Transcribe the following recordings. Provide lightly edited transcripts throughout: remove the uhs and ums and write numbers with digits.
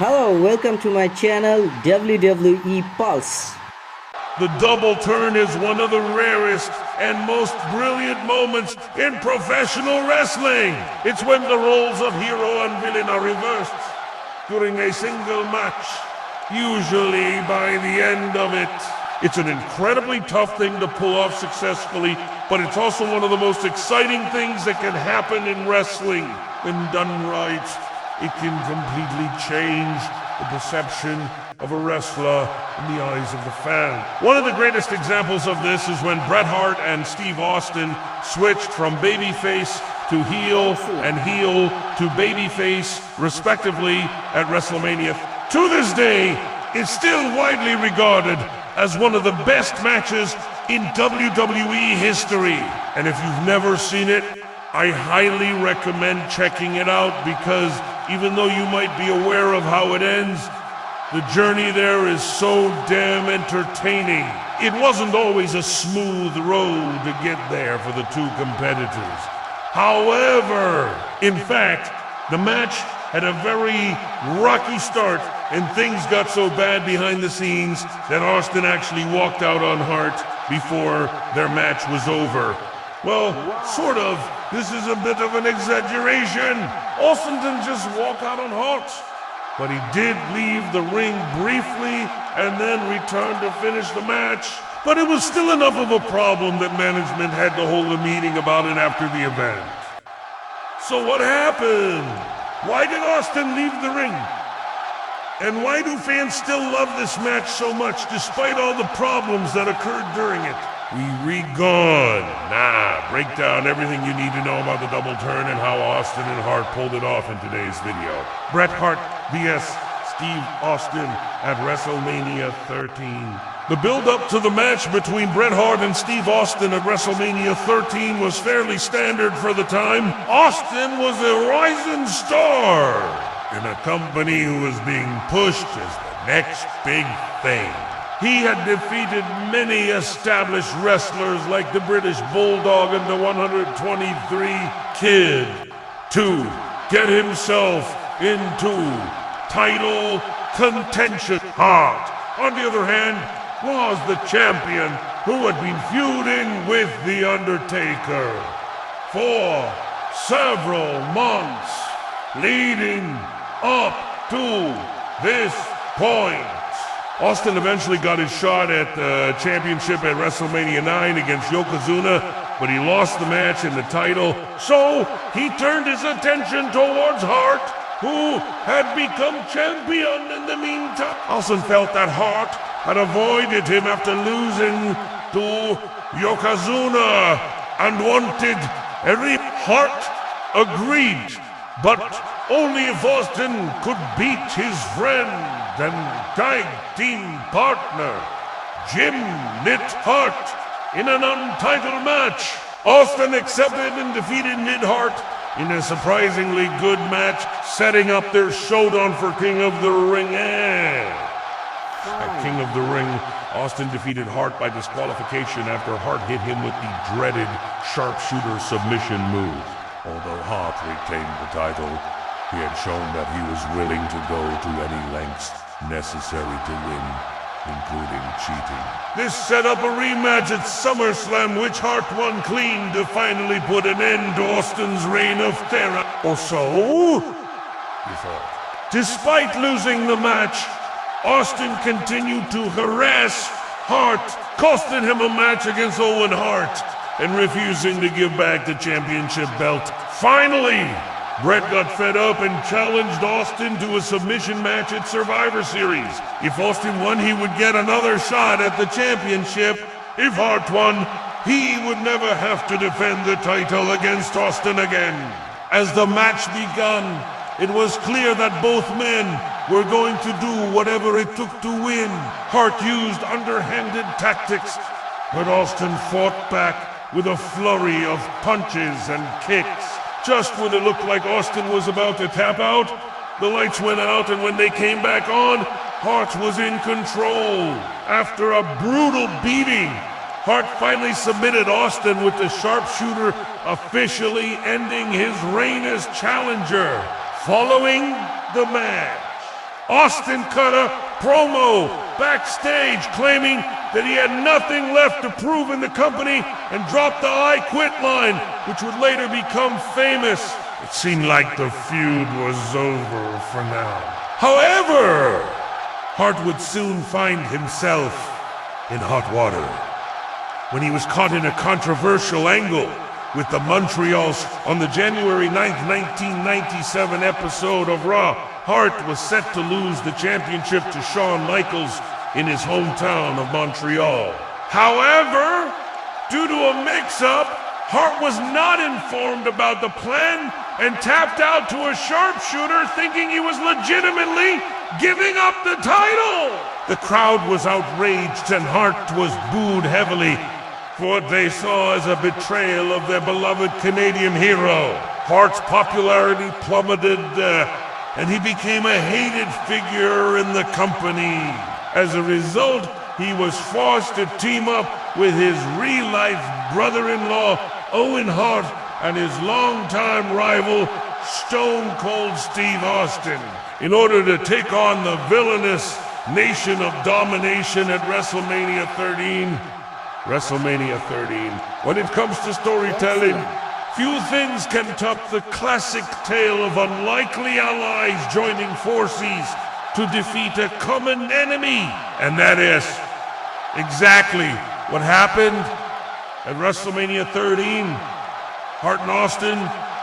Hello, welcome to my channel WWE Pulse. The double turn is one of the rarest and most brilliant moments in professional wrestling. It's when the roles of hero and villain are reversed during a single match, usually by the end of it. It's an incredibly tough thing to pull off successfully, but it's also one of the most exciting things that can happen in wrestling. When done right, it can completely change the perception of a wrestler in the eyes of the fan. One of the greatest examples of this is when Bret Hart and Steve Austin switched from babyface to heel and heel to babyface, respectively, at WrestleMania. To this day, it's still widely regarded as one of the best matches in WWE history. And if you've never seen it, I highly recommend checking it out, because even though you might be aware of how it ends, the journey there is so damn entertaining. It wasn't always a smooth road to get there for the two competitors. However, in fact, the match had a very rocky start, and things got so bad behind the scenes that Austin actually walked out on Hart before their match was over. Well, sort of. This is a bit of an exaggeration. Austin didn't just walk out on Hart, but he did leave the ring briefly and then returned to finish the match. But it was still enough of a problem that management had to hold a meeting about it after the event. So what happened? Why did Austin leave the ring? And why do fans still love this match so much despite all the problems that occurred during it? Break down everything you need to know about the double turn and how Austin and Hart pulled it off in today's video. Bret Hart vs. Steve Austin at WrestleMania 13. The build-up to the match between Bret Hart and Steve Austin at WrestleMania 13 was fairly standard for the time. Austin was a rising star in a company who was being pushed as the next big thing. He had defeated many established wrestlers like the British Bulldog and the 123 Kid to get himself into title contention. Hart, on the other hand, was the champion who had been feuding with The Undertaker for several months leading up to this point. Austin eventually got his shot at the championship at WrestleMania 9 against Yokozuna, but he lost the match and the title, so he turned his attention towards Hart, who had become champion in the meantime. Austin felt that Hart had avoided him after losing to Yokozuna and wanted every Hart agreed, but only if Austin could beat his friend and tag team partner Jim Nit Hart in an untitled match. Austin accepted and defeated Nit Hart in a surprisingly good match, setting up their showdown for King of the Ring. At King of the Ring, Austin defeated Hart by disqualification after Hart hit him with the dreaded sharpshooter submission move. Although Hart retained the title, he had shown that he was willing to go to any lengths necessary to win, including cheating. This set up a rematch at SummerSlam, which Hart won clean to finally put an end to Austin's reign of terror. Or so he thought. Despite losing the match, Austin continued to harass Hart, costing him a match against Owen Hart and refusing to give back the championship belt. Finally, Bret got fed up and challenged Austin to a submission match at Survivor Series. If Austin won, he would get another shot at the championship. If Hart won, he would never have to defend the title against Austin again. As the match began, it was clear that both men were going to do whatever it took to win. Hart used underhanded tactics, but Austin fought back with a flurry of punches and kicks. Just when it looked like Austin was about to tap out, the lights went out, and when they came back on, Hart was in control. After a brutal beating, Hart finally submitted Austin with the sharpshooter, officially ending his reign as challenger. Following the match, Austin cut a promo backstage claiming that he had nothing left to prove in the company and dropped the "I quit" line, which would later become famous. It seemed like the feud was over for now. However, Hart would soon find himself in hot water when he was caught in a controversial angle with the Montreals on the January 9th, 1997 episode of Raw. Hart was set to lose the championship to Shawn Michaels in his hometown of Montreal. However, due to a mix-up, Hart was not informed about the plan and tapped out to a sharpshooter thinking he was legitimately giving up the title. The crowd was outraged and Hart was booed heavily for what they saw as a betrayal of their beloved Canadian hero. Hart's popularity plummeted and he became a hated figure in the company. As a result, he was forced to team up with his real-life brother-in-law, Owen Hart, and his longtime rival, Stone Cold Steve Austin, in order to take on the villainous Nation of Domination at WrestleMania 13. When it comes to storytelling, few things can top the classic tale of unlikely allies joining forces to defeat a common enemy. And that is exactly what happened at WrestleMania 13. Hart and Austin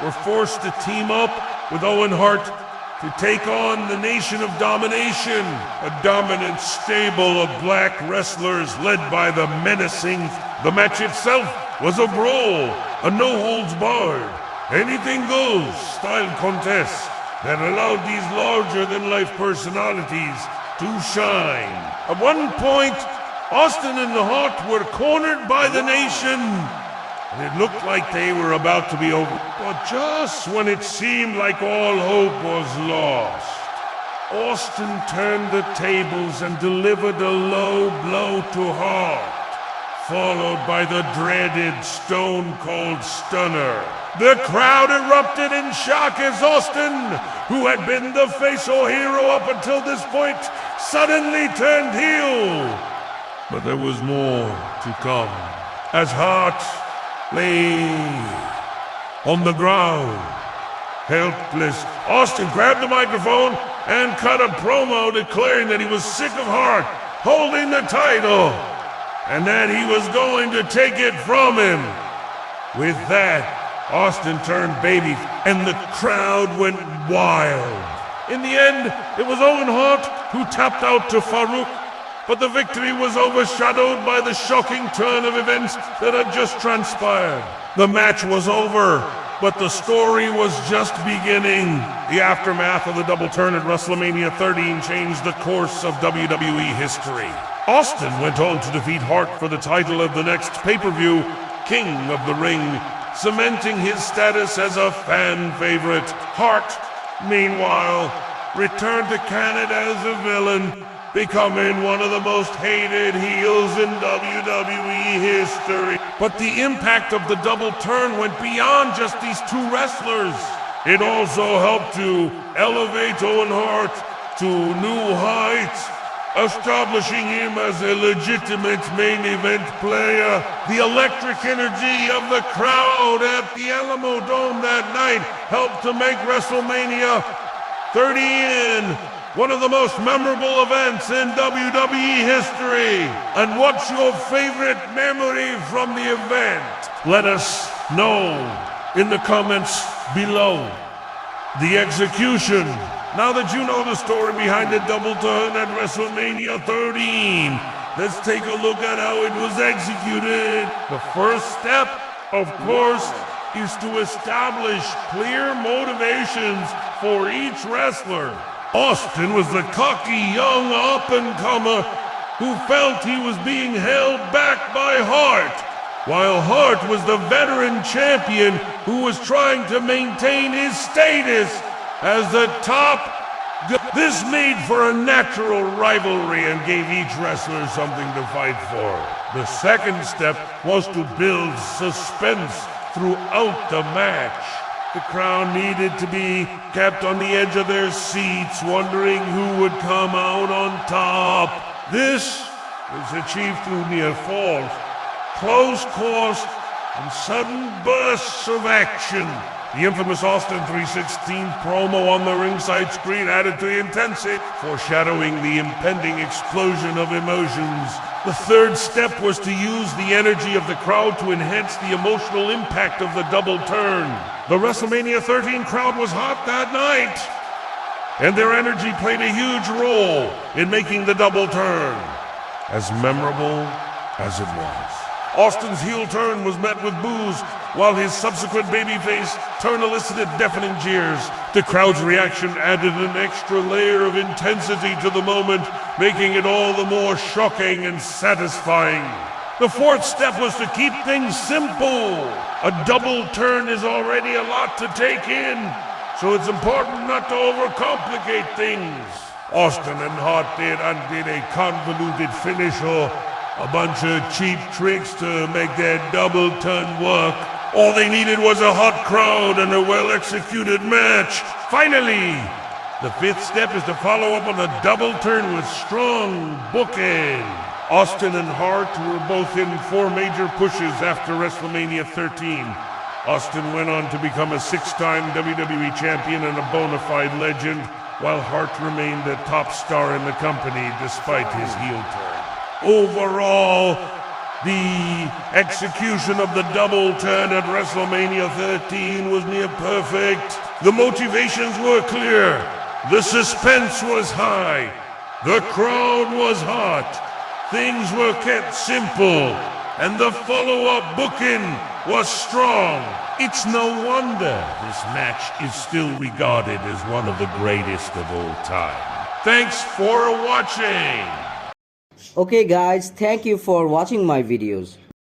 were forced to team up with Owen Hart to take on the Nation of Domination, a dominant stable of black wrestlers led by the Menacing. The match itself was a brawl, a no-holds-barred, anything-goes style contest that allowed these larger-than-life personalities to shine. At one point, Austin and the Hart were cornered by the Nation, and it looked like they were about to be over. But just when it seemed like all hope was lost, Austin turned the tables and delivered a low blow to Hart, followed by the dreaded Stone Cold Stunner. The crowd erupted in shock as Austin, who had been the face or hero up until this point, suddenly turned heel. But there was more to come. As Hart lay on the ground, helpless, Austin grabbed the microphone and cut a promo declaring that he was sick of Hart holding the title and that he was going to take it from him. With that, Austin turned baby and the crowd went wild. In the end, it was Owen Hart who tapped out to Farouk, but the victory was overshadowed by the shocking turn of events that had just transpired. The match was over, but the story was just beginning. The aftermath of the double turn at WrestleMania 13 changed the course of WWE history. Austin went on to defeat Hart for the title of the next pay-per-view, King of the Ring, cementing his status as a fan favorite. Hart, meanwhile, returned to Canada as a villain, becoming one of the most hated heels in WWE history. But the impact of the double turn went beyond just these two wrestlers. It also helped to elevate Owen Hart to new heights, establishing him as a legitimate main event player. The electric energy of the crowd at the Alamo Dome that night helped to make WrestleMania 13 one of the most memorable events in WWE history. And what's your favorite memory from the event? Let us know in the comments below. The execution. Now that you know the story behind the double turn at WrestleMania 13, let's take a look at how it was executed. The first step, of course, is to establish clear motivations for each wrestler. Austin was the cocky young up-and-comer who felt he was being held back by Hart, while Hart was the veteran champion who was trying to maintain his status as the top. This made for a natural rivalry and gave each wrestler something to fight for. The second step was to build suspense throughout the match. The crowd needed to be kept on the edge of their seats, wondering who would come out on top. This was achieved through near falls, close calls, and sudden bursts of action. The infamous Austin 316 promo on the ringside screen added to the intensity, foreshadowing the impending explosion of emotions. The third step was to use the energy of the crowd to enhance the emotional impact of the double turn. The WrestleMania 13 crowd was hot that night, and their energy played a huge role in making the double turn as memorable as it was. Austin's heel turn was met with boos, while his subsequent babyface turn elicited deafening jeers. The crowd's reaction added an extra layer of intensity to the moment, making it all the more shocking and satisfying. The fourth step was to keep things simple. A double turn is already a lot to take in, so it's important not to overcomplicate things. Austin and Hart undid a convoluted finish or a bunch of cheap tricks to make their double turn work. All they needed was a hot crowd and a well-executed match. Finally, the fifth step is to follow up on a double turn with strong booking. Austin and Hart were both in 4 major pushes after WrestleMania 13. Austin went on to become a 6-time WWE champion and a bona fide legend, while Hart remained a top star in the company despite his heel turn. Overall, the execution of the double turn at WrestleMania 13 was near perfect. The motivations were clear. The suspense was high. The crowd was hot. Things were kept simple. And the follow-up booking was strong. It's no wonder this match is still regarded as one of the greatest of all time. Thanks for watching. Okay guys, thank you for watching my videos.